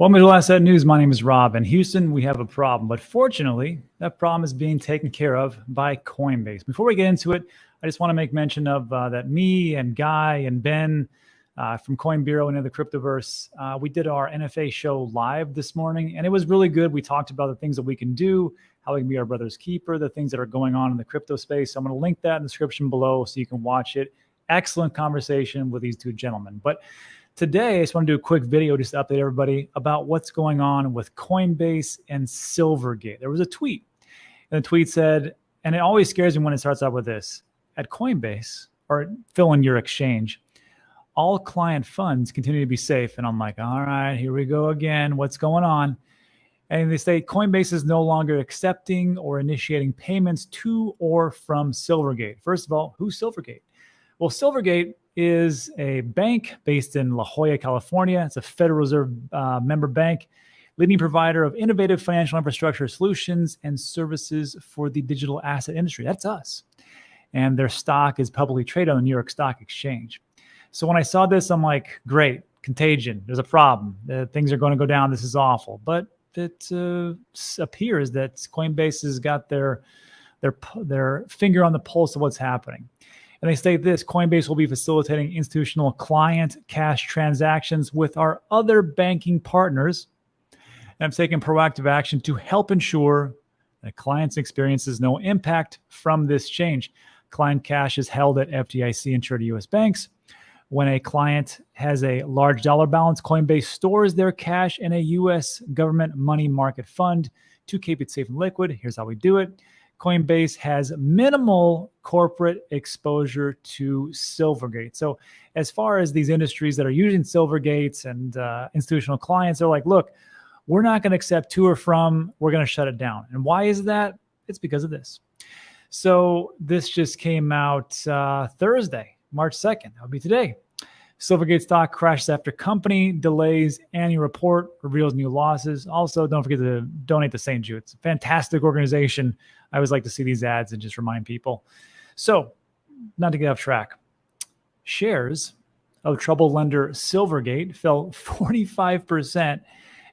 Welcome to Asset News. My name is Rob. In Houston, we have a problem, but fortunately, that problem is being taken care of by Coinbase. Before we get into it, I just want to make mention of that me and Guy and Ben from Coin Bureau and in the Cryptoverse, we did our NFA show live this morning, and it was really good. We talked about the things that we can do, how we can be our brother's keeper, the things that are going on in the crypto space. So I'm going to link that in the description below so you can watch it. Excellent conversation with these two gentlemen. But today, I just want to do a quick video just to update everybody about what's going on with Coinbase and Silvergate. There was a tweet, and the tweet said, and it always scares me when it starts out with this, at Coinbase, or fill in your exchange, all client funds continue to be safe. And I'm like, all right, here we go again. What's going on? And they say Coinbase is no longer accepting or initiating payments to or from Silvergate. First of all, who's Silvergate? Well, Silvergate is a bank based in La Jolla, California. It's a Federal Reserve member bank, leading provider of innovative financial infrastructure solutions and services for the digital asset industry. That's us. And their stock is publicly traded on the New York Stock Exchange. So when I saw this, I'm like, great, contagion. There's a problem. Things are going to go down. This is awful. But it appears that Coinbase has got their finger on the pulse of what's happening. And they state this: Coinbase will be facilitating institutional client cash transactions with our other banking partners. And I'm taking proactive action to help ensure that clients experiences no impact from this change. Client cash is held at FDIC-insured U.S. banks. When a client has a large dollar balance, Coinbase stores their cash in a U.S. government money market fund to keep it safe and liquid. Here's how we do it. Coinbase has minimal corporate exposure to Silvergate. So as far as these industries that are using Silvergates and institutional clients, they're like, look, we're not going to accept to or from, we're going to shut it down. And why is that? It's because of this. So this just came out Thursday, March 2nd. That would be today. Silvergate stock crashes after company delays annual report, reveals new losses. Also, don't forget to donate to St. Jude. It's a fantastic organization. I always like to see these ads and just remind people. So, not to get off track, shares of troubled lender Silvergate fell 45%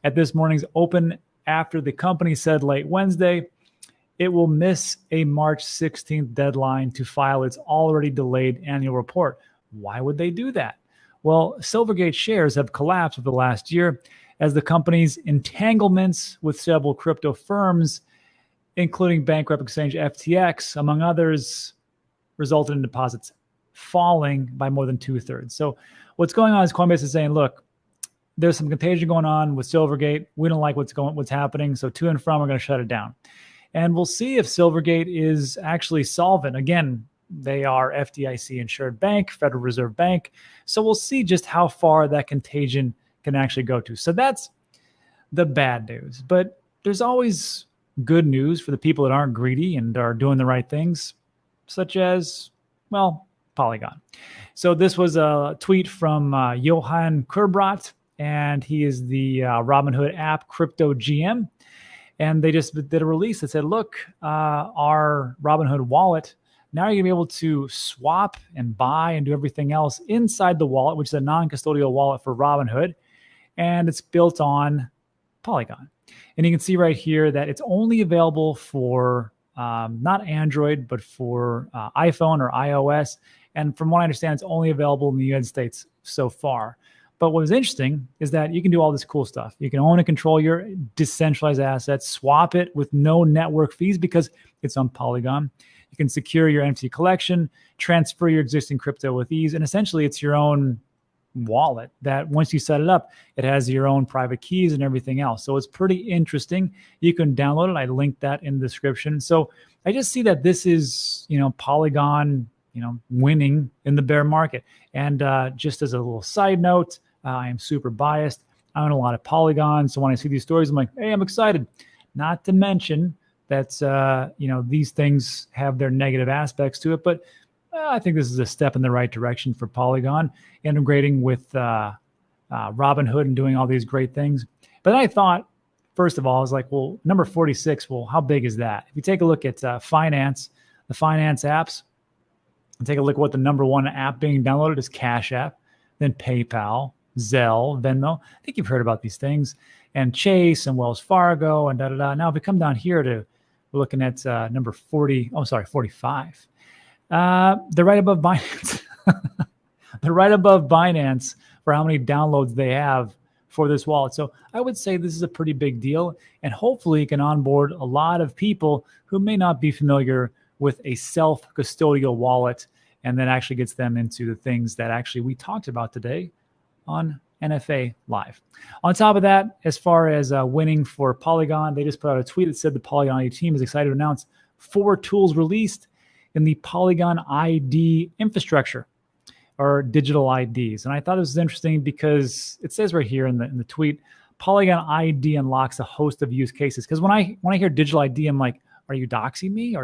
at this morning's open after the company said late Wednesday it will miss a March 16th deadline to file its already delayed annual report. Why would they do that? Well, Silvergate shares have collapsed over the last year as the company's entanglements with several crypto firms, including bankrupt exchange FTX, among others, resulted in deposits falling by more than 2/3. So what's going on is Coinbase is saying, look, there's some contagion going on with Silvergate. We don't like what's happening. So to and from, we're going to shut it down. And we'll see if Silvergate is actually solvent. Again, they are FDIC-insured bank, Federal Reserve Bank. So we'll see just how far that contagion can actually go to. So that's the bad news. But there's always good news for the people that aren't greedy and are doing the right things, such as, well, Polygon. So this was a tweet from Johan Kurbrat, and he is the Robinhood app crypto GM. And they just did a release that said, look, our Robinhood wallet, now you're going to be able to swap and buy and do everything else inside the wallet, which is a non-custodial wallet for Robinhood. And it's built on Polygon. And you can see right here that it's only available for not Android, but for iPhone or iOS. And from what I understand, it's only available in the United States so far. But what was interesting is that you can do all this cool stuff. You can own and control your decentralized assets, swap it with no network fees because it's on Polygon. You can secure your NFT collection, transfer your existing crypto with ease, and essentially it's your own wallet that once you set it up, it has your own private keys and everything else. So it's pretty interesting. You can download it. I linked that in the description. So I just see that this is, Polygon, winning in the bear market. And just as a little side note, I am super biased. I own a lot of Polygon. So when I see these stories, I'm like, hey, I'm excited. Not to mention that, these things have their negative aspects to it. But I think this is a step in the right direction for Polygon, integrating with Robinhood and doing all these great things. But then I thought, first of all, I was like, well, number 46, well, how big is that? If you take a look at the finance apps, and take a look at what the number one app being downloaded is Cash App, then PayPal, Zelle, Venmo. I think you've heard about these things, and Chase and Wells Fargo and da-da-da. Now, if we come down here to, we're looking at number 45. They're right above Binance. They're right above Binance for how many downloads they have for this wallet. So I would say this is a pretty big deal, and hopefully it can onboard a lot of people who may not be familiar with a self-custodial wallet, and that actually gets them into the things that actually we talked about today on NFA Live. On top of that, as far as winning for Polygon, they just put out a tweet that said the Polygon ID team is excited to announce 4 tools released in the Polygon ID infrastructure, or digital IDs. And I thought this was interesting because it says right here in the tweet, Polygon ID unlocks a host of use cases. Because when I hear digital ID, I'm like, are you doxing me?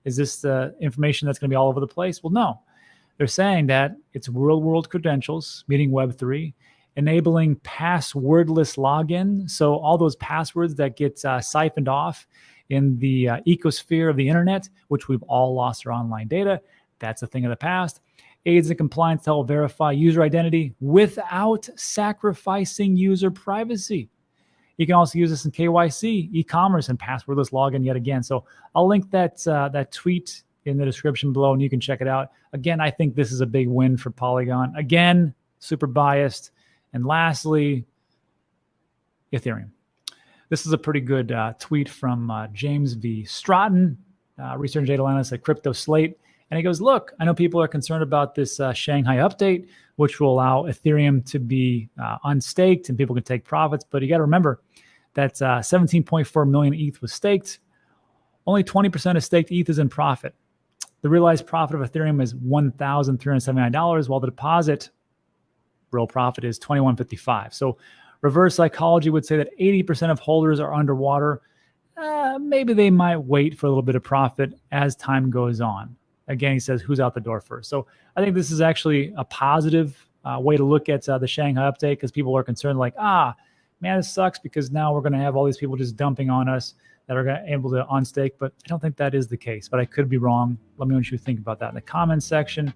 Is this the information that's gonna be all over the place? Well, no. They're saying that it's real-world credentials, meaning Web3, enabling passwordless login. So all those passwords that get siphoned off in the ecosphere of the internet, which we've all lost our online data, that's a thing of the past. Aids in compliance to help verify user identity without sacrificing user privacy. You can also use this in KYC, e-commerce, and passwordless login yet again. So I'll link that tweet in the description below, and you can check it out. Again, I think this is a big win for Polygon. Again, super biased. And lastly, Ethereum. This is a pretty good tweet from James V. Stratton, research data analyst at Crypto Slate. And he goes, look, I know people are concerned about this Shanghai update, which will allow Ethereum to be unstaked and people can take profits. But you got to remember that 17.4 million ETH was staked. Only 20% of staked ETH is in profit. The realized profit of Ethereum is $1,379, while the deposit real profit is $2,155. So reverse psychology would say that 80% of holders are underwater. Maybe they might wait for a little bit of profit as time goes on. Again, he says, who's out the door first? So I think this is actually a positive way to look at the Shanghai update, because people are concerned like, man, this sucks because now we're going to have all these people just dumping on us that are able to unstake. But I don't think that is the case, but I could be wrong. Let me know what you think about that in the comments section.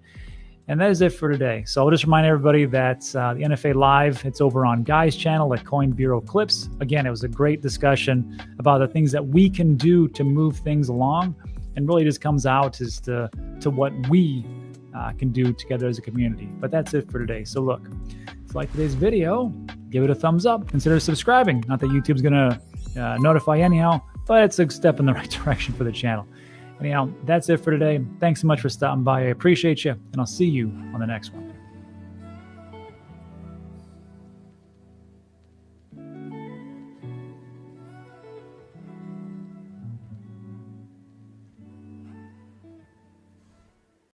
And that is it for today. So I'll just remind everybody that the NFA Live, it's over on Guy's channel at Coin Bureau Clips. Again, it was a great discussion about the things that we can do to move things along. And really just comes out as to what we can do together as a community. But that's it for today. So look, if you like today's video, give it a thumbs up. Consider subscribing. Not that YouTube's going to notify anyhow, but it's a step in the right direction for the channel. Anyhow, that's it for today. Thanks so much for stopping by. I appreciate you, and I'll see you on the next one.